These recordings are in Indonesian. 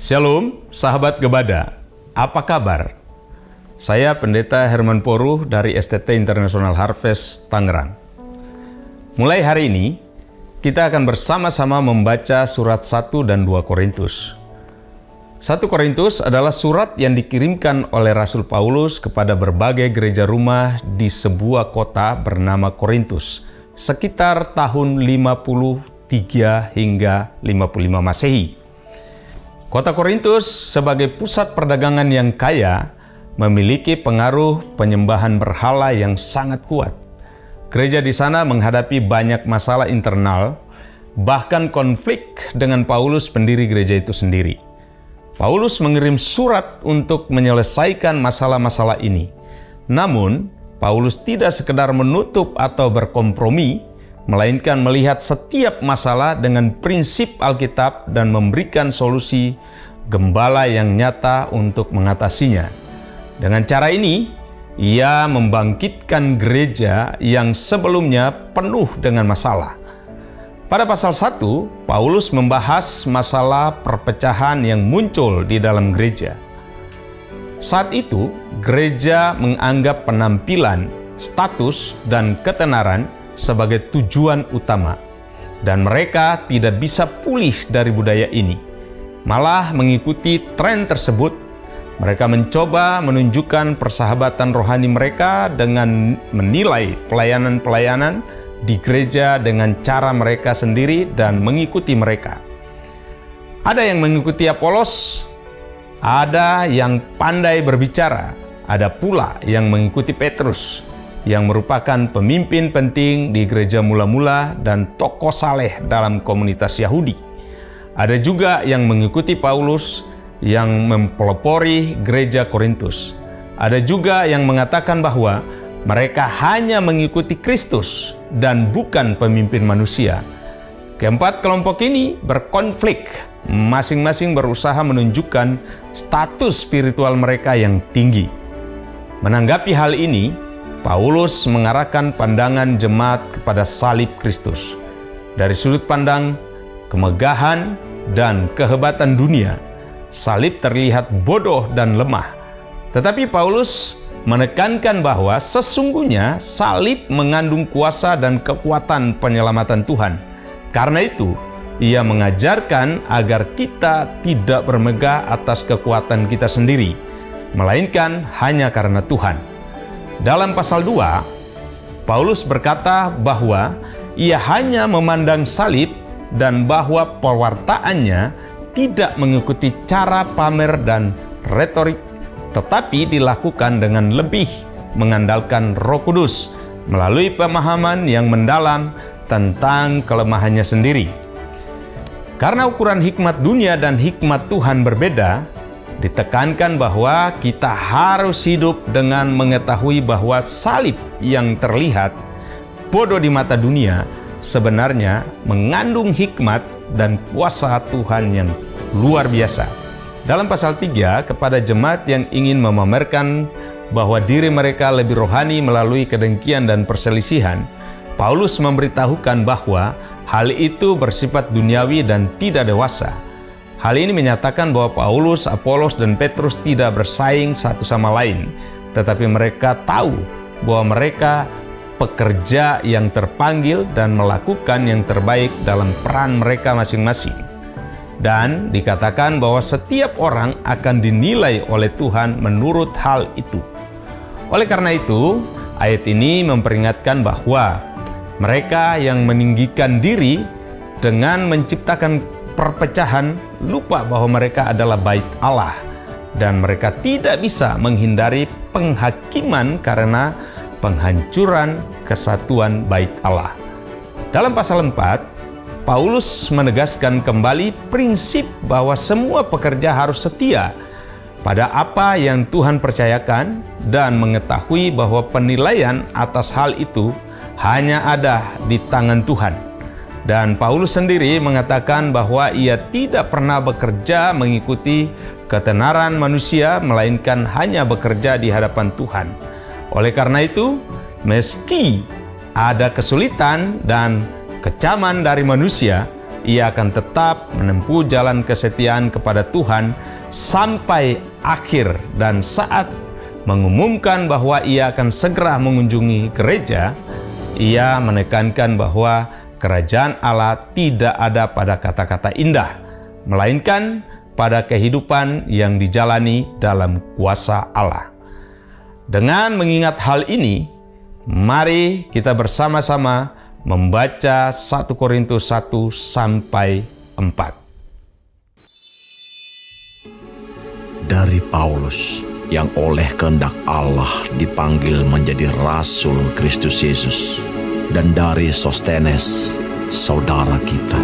Shalom, sahabat Gebada. Apa kabar? Saya Pendeta Herman Poruh dari STT International Harvest, Tangerang. Mulai hari ini, kita akan bersama-sama membaca surat 1 dan 2 Korintus. 1 Korintus adalah surat yang dikirimkan oleh Rasul Paulus kepada berbagai gereja rumah di sebuah kota bernama Korintus, sekitar tahun 53 hingga 55 Masehi. Kota Korintus sebagai pusat perdagangan yang kaya memiliki pengaruh penyembahan berhala yang sangat kuat. Gereja di sana menghadapi banyak masalah internal, bahkan konflik dengan Paulus pendiri gereja itu sendiri. Paulus mengirim surat untuk menyelesaikan masalah-masalah ini. Namun, Paulus tidak sekedar menutup atau berkompromi, melainkan melihat setiap masalah dengan prinsip Alkitab dan memberikan solusi gembala yang nyata untuk mengatasinya. Dengan cara ini, ia membangkitkan gereja yang sebelumnya penuh dengan masalah. Pada pasal 1, Paulus membahas masalah perpecahan yang muncul di dalam gereja. Saat itu, gereja menganggap penampilan, status, dan ketenaran sebagai tujuan utama, dan mereka tidak bisa pulih dari budaya ini. Malah mengikuti tren tersebut, mereka mencoba menunjukkan persahabatan rohani mereka dengan menilai pelayanan-pelayanan di gereja dengan cara mereka sendiri dan mengikuti mereka. Ada yang mengikuti Apolos, ada yang pandai berbicara, ada pula yang mengikuti Petrus, yang merupakan pemimpin penting di gereja mula-mula dan tokoh saleh dalam komunitas Yahudi. Ada juga yang mengikuti Paulus yang mempelopori gereja Korintus. Ada juga yang mengatakan bahwa mereka hanya mengikuti Kristus dan bukan pemimpin manusia. Keempat kelompok ini berkonflik, masing-masing berusaha menunjukkan status spiritual mereka yang tinggi. Menanggapi hal ini, Paulus mengarahkan pandangan jemaat kepada salib Kristus. Dari sudut pandang kemegahan dan kehebatan dunia, salib terlihat bodoh dan lemah. Tetapi Paulus menekankan bahwa sesungguhnya salib mengandung kuasa dan kekuatan penyelamatan Tuhan. Karena itu, ia mengajarkan agar kita tidak bermegah atas kekuatan kita sendiri, melainkan hanya karena Tuhan. Dalam pasal 2, Paulus berkata bahwa ia hanya memandang salib dan bahwa pewartaannya tidak mengikuti cara pamer dan retorik, tetapi dilakukan dengan lebih mengandalkan Roh Kudus melalui pemahaman yang mendalam tentang kelemahannya sendiri. Karena ukuran hikmat dunia dan hikmat Tuhan berbeda, ditekankan bahwa kita harus hidup dengan mengetahui bahwa salib yang terlihat bodoh di mata dunia sebenarnya mengandung hikmat dan kuasa Tuhan yang luar biasa. Dalam pasal 3, kepada jemaat yang ingin memamerkan bahwa diri mereka lebih rohani melalui kedengkian dan perselisihan, Paulus memberitahukan bahwa hal itu bersifat duniawi dan tidak dewasa. Hal ini menyatakan bahwa Paulus, Apolos, dan Petrus tidak bersaing satu sama lain, tetapi mereka tahu bahwa mereka pekerja yang terpanggil dan melakukan yang terbaik dalam peran mereka masing-masing. Dan dikatakan bahwa setiap orang akan dinilai oleh Tuhan menurut hal itu. Oleh karena itu, ayat ini memperingatkan bahwa mereka yang meninggikan diri dengan menciptakan perpecahan lupa bahwa mereka adalah bait Allah, dan mereka tidak bisa menghindari penghakiman karena penghancuran kesatuan bait Allah. Dalam pasal 4, Paulus menegaskan kembali prinsip bahwa semua pekerja harus setia pada apa yang Tuhan percayakan dan mengetahui bahwa penilaian atas hal itu hanya ada di tangan Tuhan. Dan Paulus sendiri mengatakan bahwa ia tidak pernah bekerja mengikuti ketenaran manusia, melainkan hanya bekerja di hadapan Tuhan. Oleh karena itu, meski ada kesulitan dan kecaman dari manusia, ia akan tetap menempuh jalan kesetiaan kepada Tuhan sampai akhir, dan saat mengumumkan bahwa ia akan segera mengunjungi gereja, ia menekankan bahwa kerajaan Allah tidak ada pada kata-kata indah, melainkan pada kehidupan yang dijalani dalam kuasa Allah. Dengan mengingat hal ini, mari kita bersama-sama membaca 1 Korintus 1 sampai 4. Dari Paulus, yang oleh kehendak Allah dipanggil menjadi Rasul Kristus Yesus, dan dari Sostenes, saudara kita,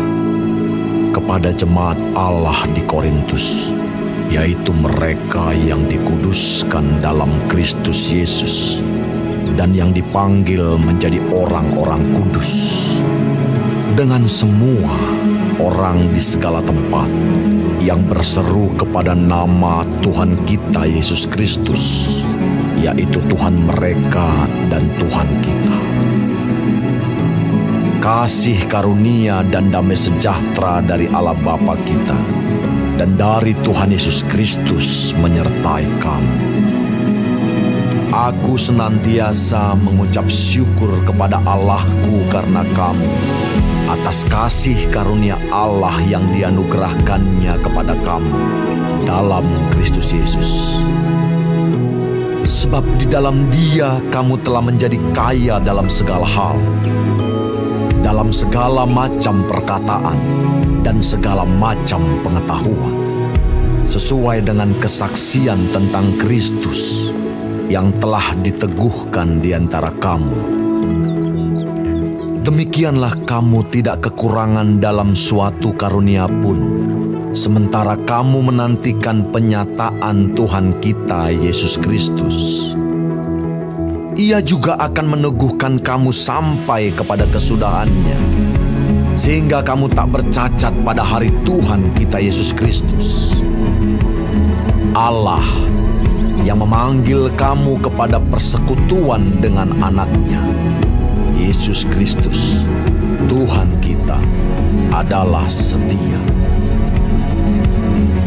kepada jemaat Allah di Korintus, yaitu mereka yang dikuduskan dalam Kristus Yesus, dan yang dipanggil menjadi orang-orang kudus, dengan semua orang di segala tempat yang berseru kepada nama Tuhan kita Yesus Kristus, yaitu Tuhan mereka dan Tuhan kita. Kasih karunia dan damai sejahtera dari Allah Bapa kita dan dari Tuhan Yesus Kristus menyertai kamu. Aku senantiasa mengucap syukur kepada Allahku karena kamu, atas kasih karunia Allah yang dianugerahkannya kepada kamu dalam Kristus Yesus. Sebab di dalam Dia kamu telah menjadi kaya dalam segala hal, dalam segala macam perkataan dan segala macam pengetahuan, sesuai dengan kesaksian tentang Kristus yang telah diteguhkan di antara kamu. Demikianlah kamu tidak kekurangan dalam suatu karunia pun, sementara kamu menantikan penyataan Tuhan kita Yesus Kristus. Ia juga akan meneguhkan kamu sampai kepada kesudahannya, sehingga kamu tak bercacat pada hari Tuhan kita Yesus Kristus. Allah yang memanggil kamu kepada persekutuan dengan anaknya, Yesus Kristus, Tuhan kita, adalah setia.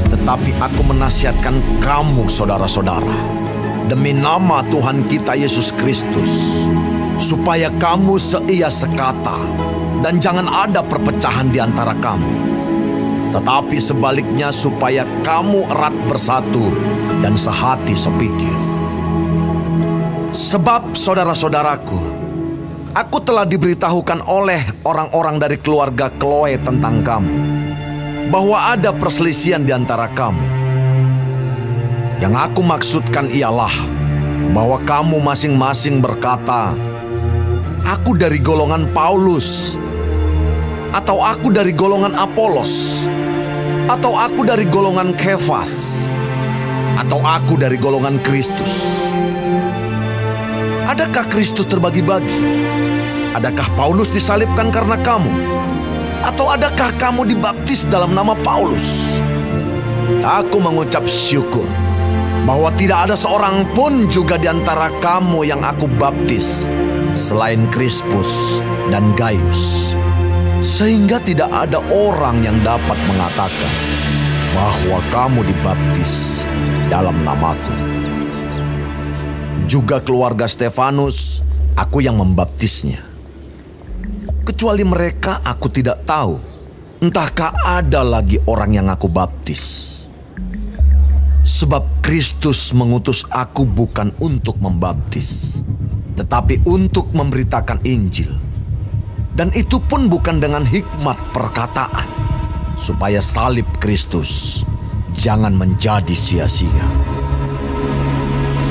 Tetapi aku menasihatkan kamu, saudara-saudara, demi nama Tuhan kita Yesus Kristus, supaya kamu seia sekata dan jangan ada perpecahan di antara kamu. Tetapi sebaliknya supaya kamu erat bersatu dan sehati sepikir. Sebab saudara-saudaraku, aku telah diberitahukan oleh orang-orang dari keluarga Chloe tentang kamu, bahwa ada perselisihan di antara kamu. Yang aku maksudkan ialah bahwa kamu masing-masing berkata, aku dari golongan Paulus, atau aku dari golongan Apolos, atau aku dari golongan Kefas, atau aku dari golongan Kristus. Adakah Kristus terbagi-bagi? Adakah Paulus disalibkan karena kamu? Atau adakah kamu dibaptis dalam nama Paulus? Aku mengucap syukur bahwa tidak ada seorang pun juga di antara kamu yang aku baptis selain Krispus dan Gaius, sehingga tidak ada orang yang dapat mengatakan bahwa kamu dibaptis dalam namaku. Juga keluarga Stefanus, aku yang membaptisnya. Kecuali mereka aku tidak tahu, entahkah ada lagi orang yang aku baptis. Sebab Kristus mengutus aku bukan untuk membaptis, tetapi untuk memberitakan Injil. Dan itu pun bukan dengan hikmat perkataan, supaya salib Kristus jangan menjadi sia-sia.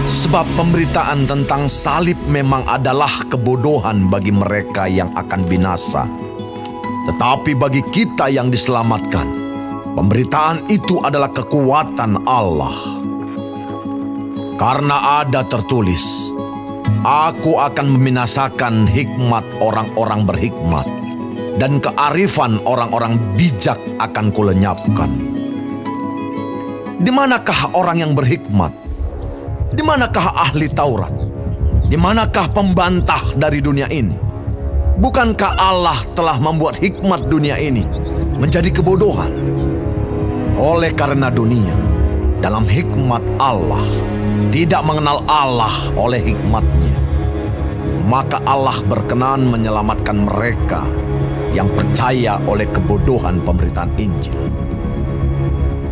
Sebab pemberitaan tentang salib memang adalah kebodohan bagi mereka yang akan binasa. Tetapi bagi kita yang diselamatkan, pemberitaan itu adalah kekuatan Allah. Karena ada tertulis, aku akan membinasakan hikmat orang-orang berhikmat, dan kearifan orang-orang bijak akan kulenyapkan. Di manakah orang yang berhikmat? Di manakah ahli Taurat? Di manakah pembantah dari dunia ini? Bukankah Allah telah membuat hikmat dunia ini menjadi kebodohan. Oleh karena dunia, dalam hikmat Allah, tidak mengenal Allah oleh hikmatnya, maka Allah berkenan menyelamatkan mereka yang percaya oleh kebodohan pemberitaan Injil.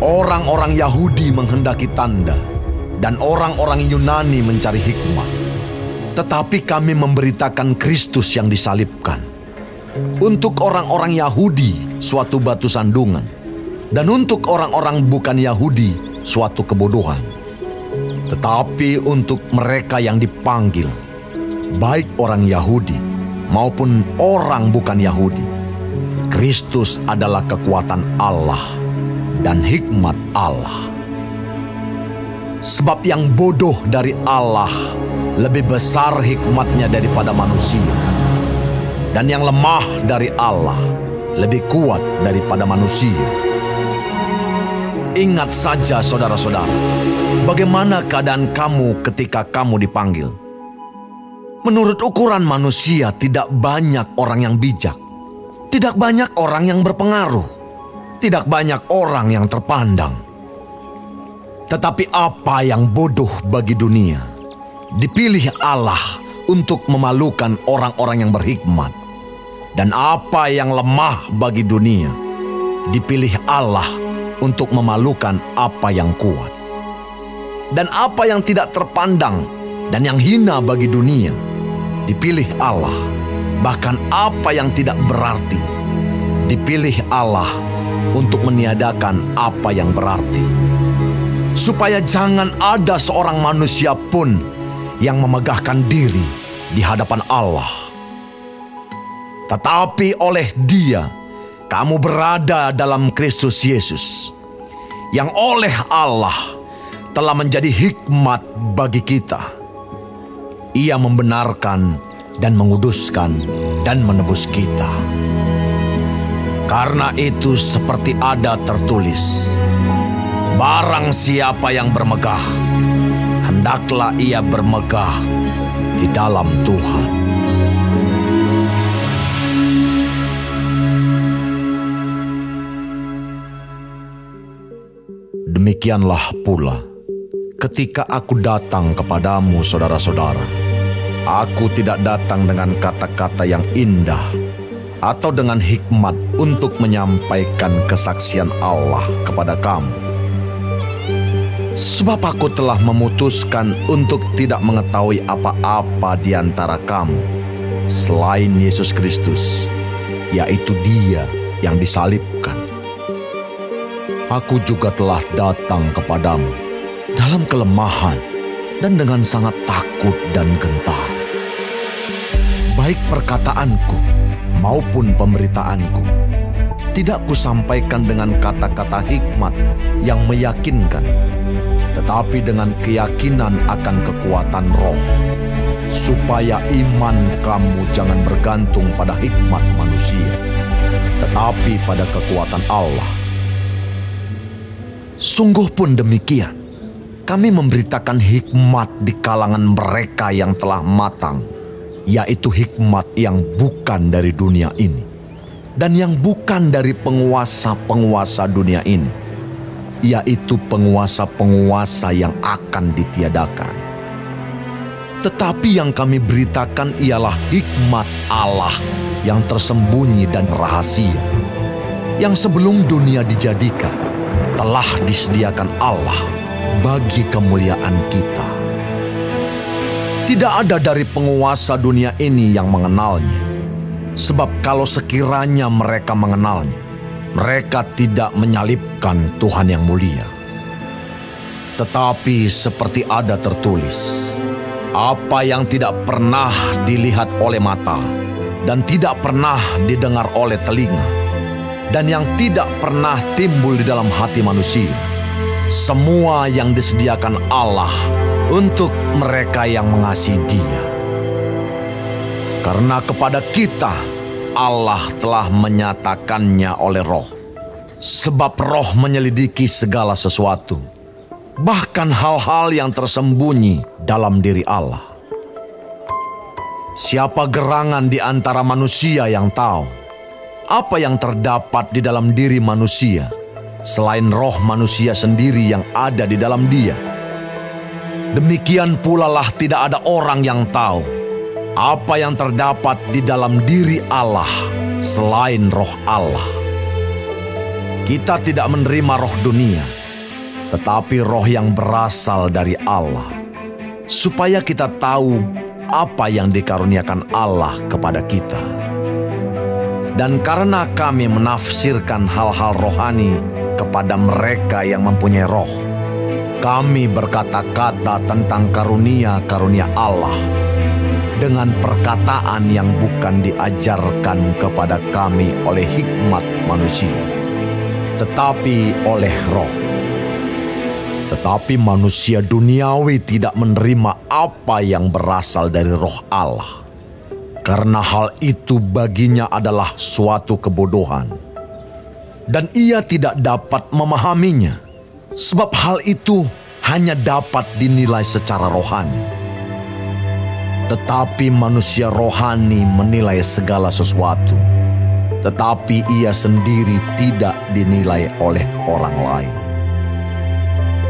Orang-orang Yahudi menghendaki tanda, dan orang-orang Yunani mencari hikmat. Tetapi kami memberitakan Kristus yang disalibkan. Untuk orang-orang Yahudi, suatu batu sandungan, dan untuk orang-orang bukan Yahudi, suatu kebodohan. Tetapi untuk mereka yang dipanggil, baik orang Yahudi maupun orang bukan Yahudi, Kristus adalah kekuatan Allah dan hikmat Allah. Sebab yang bodoh dari Allah lebih besar hikmatnya daripada manusia, dan yang lemah dari Allah lebih kuat daripada manusia. Ingat saja saudara-saudara, bagaimana keadaan kamu ketika kamu dipanggil. Menurut ukuran manusia, tidak banyak orang yang bijak, tidak banyak orang yang berpengaruh, tidak banyak orang yang terpandang. Tetapi apa yang bodoh bagi dunia, dipilih Allah untuk memalukan orang-orang yang berhikmat. Dan apa yang lemah bagi dunia, dipilih Allah untuk memalukan apa yang kuat. Dan apa yang tidak terpandang dan yang hina bagi dunia, dipilih Allah. Bahkan apa yang tidak berarti, dipilih Allah untuk meniadakan apa yang berarti. Supaya jangan ada seorang manusia pun yang memegahkan diri di hadapan Allah. Tetapi oleh Dia, kamu berada dalam Kristus Yesus, yang oleh Allah telah menjadi hikmat bagi kita. Ia membenarkan dan menguduskan dan menebus kita. Karena itu seperti ada tertulis, barang siapa yang bermegah, hendaklah ia bermegah di dalam Tuhan. Demikianlah pula, ketika aku datang kepadamu saudara-saudara, aku tidak datang dengan kata-kata yang indah atau dengan hikmat untuk menyampaikan kesaksian Allah kepada kamu. Sebab aku telah memutuskan untuk tidak mengetahui apa-apa di antara kamu selain Yesus Kristus, yaitu Dia yang disalibkan. Aku juga telah datang kepadamu dalam kelemahan dan dengan sangat takut dan gentar. Baik perkataanku maupun pemberitaanku tidak kusampaikan dengan kata-kata hikmat yang meyakinkan, tetapi dengan keyakinan akan kekuatan Roh, supaya iman kamu jangan bergantung pada hikmat manusia, tetapi pada kekuatan Allah. Sungguh pun demikian, kami memberitakan hikmat di kalangan mereka yang telah matang, yaitu hikmat yang bukan dari dunia ini, dan yang bukan dari penguasa-penguasa dunia ini, yaitu penguasa-penguasa yang akan ditiadakan. Tetapi yang kami beritakan ialah hikmat Allah yang tersembunyi dan rahasia, yang sebelum dunia dijadikan, telah disediakan Allah bagi kemuliaan kita. Tidak ada dari penguasa dunia ini yang mengenalnya, sebab kalau sekiranya mereka mengenalnya, mereka tidak menyalibkan Tuhan yang mulia. Tetapi seperti ada tertulis, apa yang tidak pernah dilihat oleh mata dan tidak pernah didengar oleh telinga, dan yang tidak pernah timbul di dalam hati manusia, semua yang disediakan Allah untuk mereka yang mengasihi Dia. Karena kepada kita Allah telah menyatakannya oleh Roh, sebab Roh menyelidiki segala sesuatu, bahkan hal-hal yang tersembunyi dalam diri Allah. Siapa gerangan di antara manusia yang tahu? apa yang terdapat di dalam diri manusia selain roh manusia sendiri yang ada di dalam dia? Demikian pula lah tidak ada orang yang tahu apa yang terdapat di dalam diri Allah selain roh Allah. Kita tidak menerima roh dunia, tetapi roh yang berasal dari Allah, supaya kita tahu apa yang dikaruniakan Allah kepada kita. Dan karena kami menafsirkan hal-hal rohani kepada mereka yang mempunyai roh, kami berkata-kata tentang karunia-karunia Allah dengan perkataan yang bukan diajarkan kepada kami oleh hikmat manusia, tetapi oleh roh. Tetapi manusia duniawi tidak menerima apa yang berasal dari roh Allah, karena hal itu baginya adalah suatu kebodohan, dan ia tidak dapat memahaminya, sebab hal itu hanya dapat dinilai secara rohani. Tetapi manusia rohani menilai segala sesuatu, tetapi ia sendiri tidak dinilai oleh orang lain.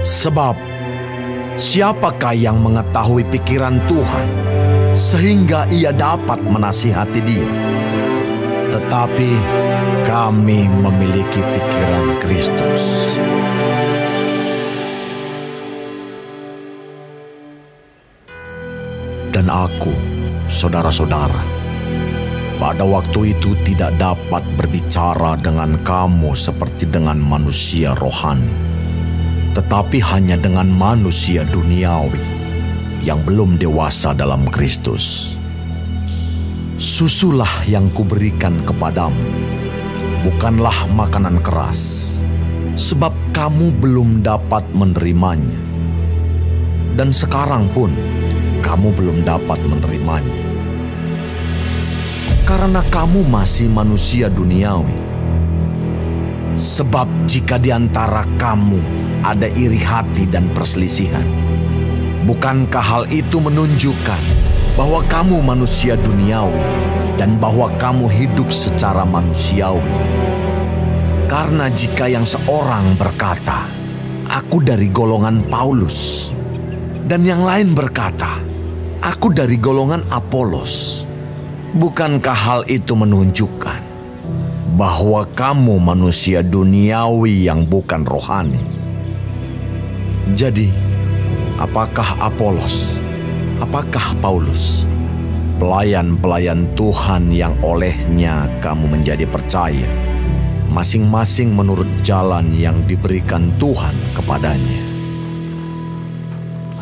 Sebab, siapakah yang mengetahui pikiran Tuhan, sehingga ia dapat menasihati dia? Tetapi kami memiliki pikiran Kristus. Dan aku, saudara-saudara, pada waktu itu tidak dapat berbicara dengan kamu seperti dengan manusia rohani, tetapi hanya dengan manusia duniawi yang belum dewasa dalam Kristus. Susulah yang kuberikan kepadamu, bukanlah makanan keras, sebab kamu belum dapat menerimanya. Dan sekarang pun kamu belum dapat menerimanya, karena kamu masih manusia duniawi. Sebab jika di antara kamu ada iri hati dan perselisihan, bukankah hal itu menunjukkan bahwa kamu manusia duniawi dan bahwa kamu hidup secara manusiawi? Karena jika yang seorang berkata, "Aku dari golongan Paulus," dan yang lain berkata, "Aku dari golongan Apolos," bukankah hal itu menunjukkan bahwa kamu manusia duniawi yang bukan rohani? Jadi, apakah Apolos, apakah Paulus, pelayan-pelayan Tuhan yang olehnya kamu menjadi percaya, masing-masing menurut jalan yang diberikan Tuhan kepadanya?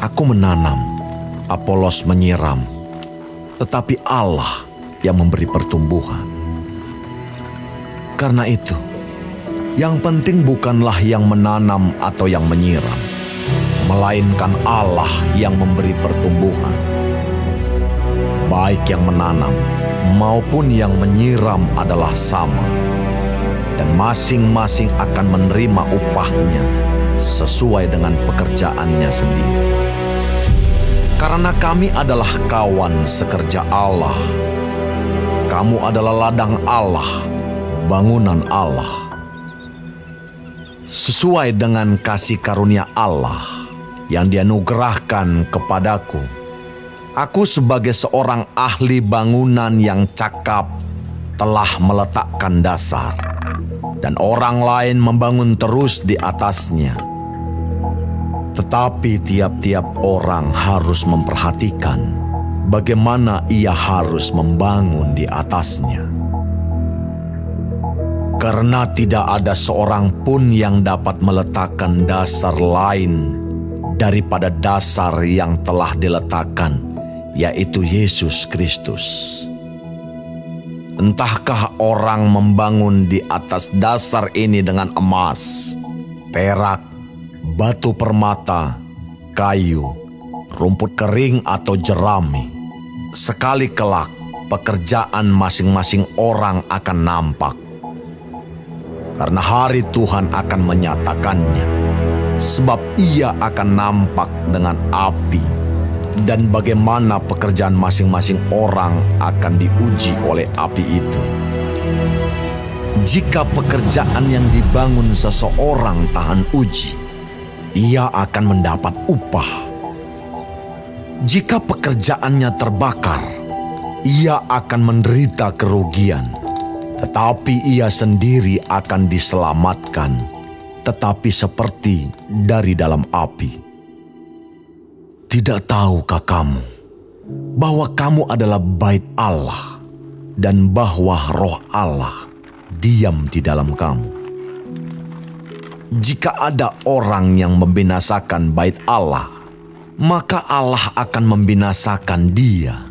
Aku menanam, Apolos menyiram, tetapi Allah yang memberi pertumbuhan. Karena itu, yang penting bukanlah yang menanam atau yang menyiram, melainkan Allah yang memberi pertumbuhan. Baik yang menanam maupun yang menyiram adalah sama, dan masing-masing akan menerima upahnya sesuai dengan pekerjaannya sendiri. Karena kami adalah kawan sekerja Allah. Kamu adalah ladang Allah, bangunan Allah. Sesuai dengan kasih karunia Allah yang dianugerahkan kepadaku, aku sebagai seorang ahli bangunan yang cakap telah meletakkan dasar, dan orang lain membangun terus di atasnya. Tetapi tiap-tiap orang harus memperhatikan bagaimana ia harus membangun di atasnya. Karena tidak ada seorang pun yang dapat meletakkan dasar lain daripada dasar yang telah diletakkan, yaitu Yesus Kristus. Entahkah orang membangun di atas dasar ini dengan emas, perak, batu permata, kayu, rumput kering atau jerami, sekali kelak pekerjaan masing-masing orang akan nampak. Karena hari Tuhan akan menyatakannya, sebab ia akan nampak dengan api, dan bagaimana pekerjaan masing-masing orang akan diuji oleh api itu. Jika pekerjaan yang dibangun seseorang tahan uji, ia akan mendapat upah. Jika pekerjaannya terbakar, ia akan menderita kerugian, tetapi ia sendiri akan diselamatkan, tetapi seperti dari dalam api. Tidak tahukah kamu bahwa kamu adalah bait Allah dan bahwa Roh Allah diam di dalam kamu? Jika ada orang yang membinasakan bait Allah, maka Allah akan membinasakan dia.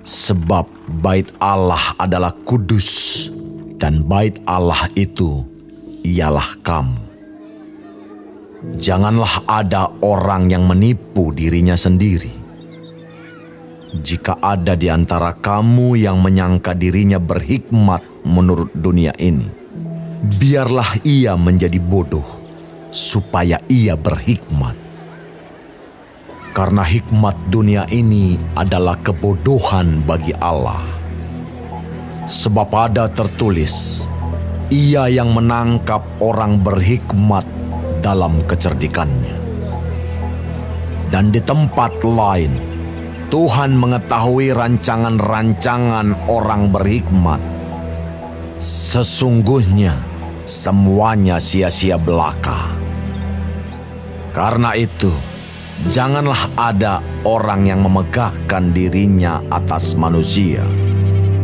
Sebab bait Allah adalah kudus, dan bait Allah itu ialah kamu. Janganlah ada orang yang menipu dirinya sendiri. Jika ada di antara kamu yang menyangka dirinya berhikmat menurut dunia ini, biarlah ia menjadi bodoh, supaya ia berhikmat. Karena hikmat dunia ini adalah kebodohan bagi Allah. Sebab ada tertulis, Ia yang menangkap orang berhikmat dalam kecerdikannya. Dan di tempat lain, Tuhan mengetahui rancangan-rancangan orang berhikmat. Sesungguhnya semuanya sia-sia belaka. Karena itu, janganlah ada orang yang memegahkan dirinya atas manusia,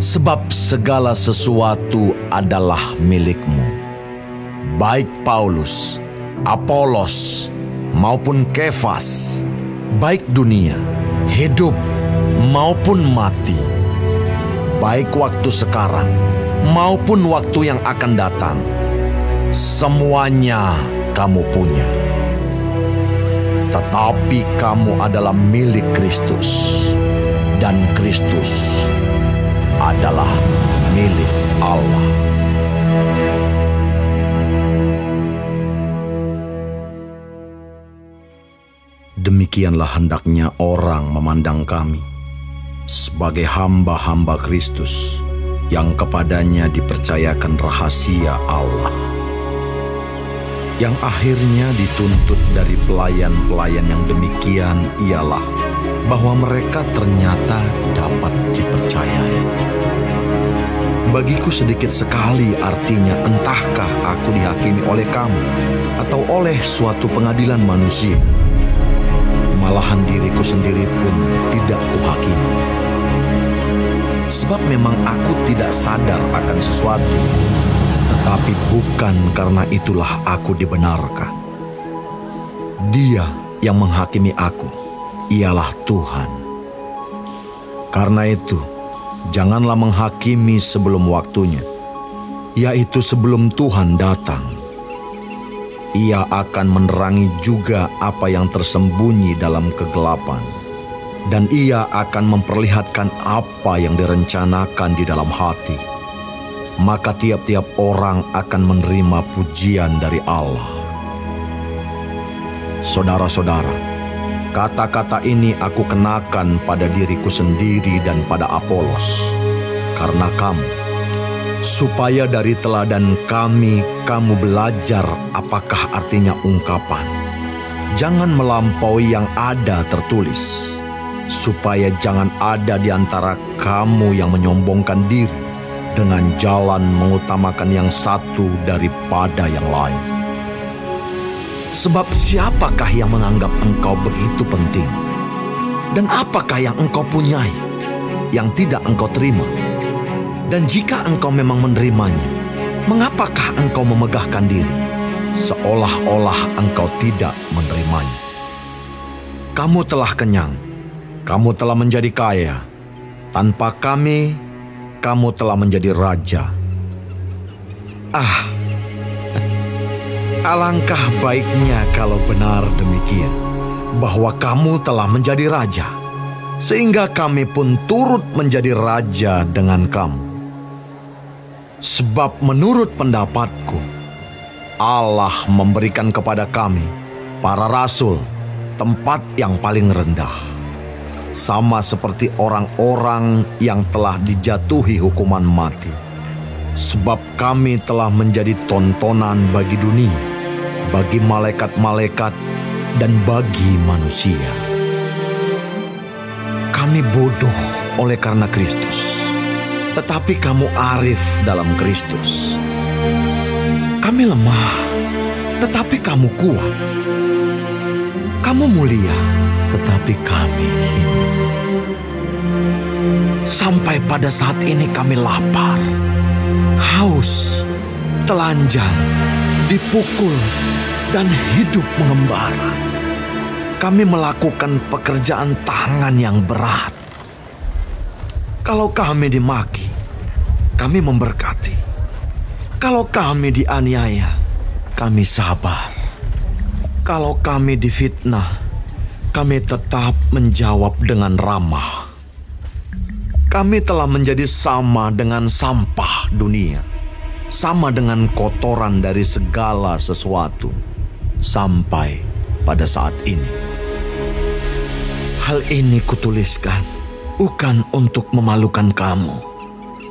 sebab segala sesuatu adalah milikmu. Baik Paulus, Apolos, maupun Kefas, baik dunia, hidup, maupun mati, baik waktu sekarang, maupun waktu yang akan datang, semuanya kamu punya. Tetapi kamu adalah milik Kristus, dan Kristus adalah milik Allah. Demikianlah hendaknya orang memandang kami sebagai hamba-hamba Kristus yang kepadanya dipercayakan rahasia Allah, yang akhirnya dituntut dari pelayan-pelayan yang demikian ialah bahwa mereka ternyata dapat dipercayai. Bagiku sedikit sekali artinya entahkah aku dihakimi oleh kamu atau oleh suatu pengadilan manusia. Malahan diriku sendiri pun tidak kuhakimi. Sebab memang aku tidak sadar akan sesuatu, tetapi bukan karena itulah aku dibenarkan. Dia yang menghakimi aku ialah Tuhan. Karena itu, janganlah menghakimi sebelum waktunya, yaitu sebelum Tuhan datang. Ia akan menerangi juga apa yang tersembunyi dalam kegelapan, dan ia akan memperlihatkan apa yang direncanakan di dalam hati. Maka tiap-tiap orang akan menerima pujian dari Allah. Saudara-saudara, kata-kata ini aku kenakan pada diriku sendiri dan pada Apolos, karena kamu, supaya dari teladan kami kamu belajar apakah artinya ungkapan. Jangan melampaui yang ada tertulis, supaya jangan ada di antara kamu yang menyombongkan diri dengan jalan mengutamakan yang satu daripada yang lain. Sebab siapakah yang menganggap engkau begitu penting? Dan apakah yang engkau punyai yang tidak engkau terima? Dan jika engkau memang menerimanya, mengapakah engkau memegahkan diri seolah-olah engkau tidak menerimanya? Kamu telah kenyang, kamu telah menjadi kaya. Tanpa kami, kamu telah menjadi raja. Alangkah baiknya kalau benar demikian, bahwa kamu telah menjadi raja, sehingga kami pun turut menjadi raja dengan kamu. Sebab menurut pendapatku, Allah memberikan kepada kami, para rasul, tempat yang paling rendah, sama seperti orang-orang yang telah dijatuhi hukuman mati, sebab kami telah menjadi tontonan bagi dunia, bagi malaikat-malaikat, dan bagi manusia. Kami bodoh oleh karena Kristus, tetapi kamu arif dalam Kristus. Kami lemah, tetapi kamu kuat. Kamu mulia, tetapi kami hina. Sampai pada saat ini kami lapar, haus, telanjang, dipukul, dan hidup mengembara. Kami melakukan pekerjaan tangan yang berat. Kalau kami dimaki, kami memberkati. Kalau kami dianiaya, kami sabar. Kalau kami difitnah, kami tetap menjawab dengan ramah. Kami telah menjadi sama dengan sampah dunia, sama dengan kotoran dari segala sesuatu, sampai pada saat ini. Hal ini kutuliskan bukan untuk memalukan kamu,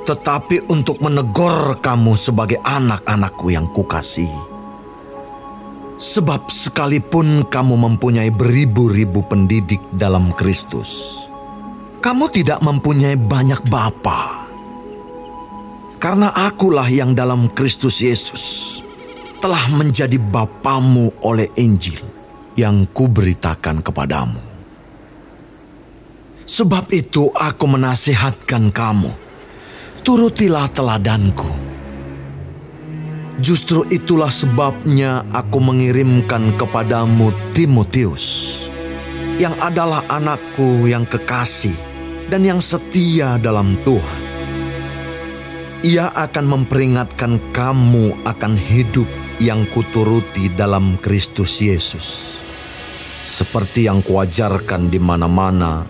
tetapi untuk menegur kamu sebagai anak-anakku yang kukasihi. Sebab sekalipun kamu mempunyai beribu-ribu pendidik dalam Kristus, kamu tidak mempunyai banyak bapa. Karena akulah yang dalam Kristus Yesus telah menjadi bapamu oleh Injil yang kuberitakan kepadamu. Sebab itu aku menasihatkan kamu, turutilah teladanku. Justru itulah sebabnya aku mengirimkan kepadamu Timotius, yang adalah anakku yang kekasih dan yang setia dalam Tuhan. Ia akan memperingatkan kamu akan hidup yang kuturuti dalam Kristus Yesus, seperti yang kuajarkan di mana-mana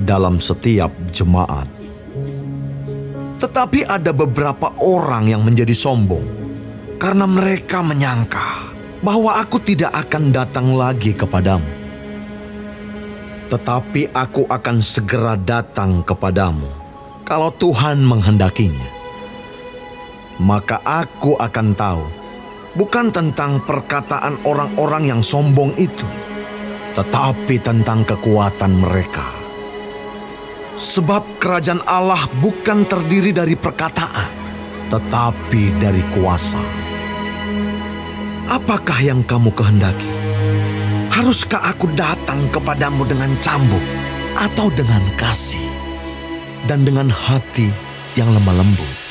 dalam setiap jemaat. Tetapi ada beberapa orang yang menjadi sombong, karena mereka menyangka bahwa aku tidak akan datang lagi kepadamu. Tetapi aku akan segera datang kepadamu kalau Tuhan menghendakinya. Maka aku akan tahu bukan tentang perkataan orang-orang yang sombong itu, tetapi tentang kekuatan mereka. Sebab kerajaan Allah bukan terdiri dari perkataan, tetapi dari kuasa. Apakah yang kamu kehendaki? Haruskah aku datang kepadamu dengan cambuk atau dengan kasih dan dengan hati yang lemah lembut?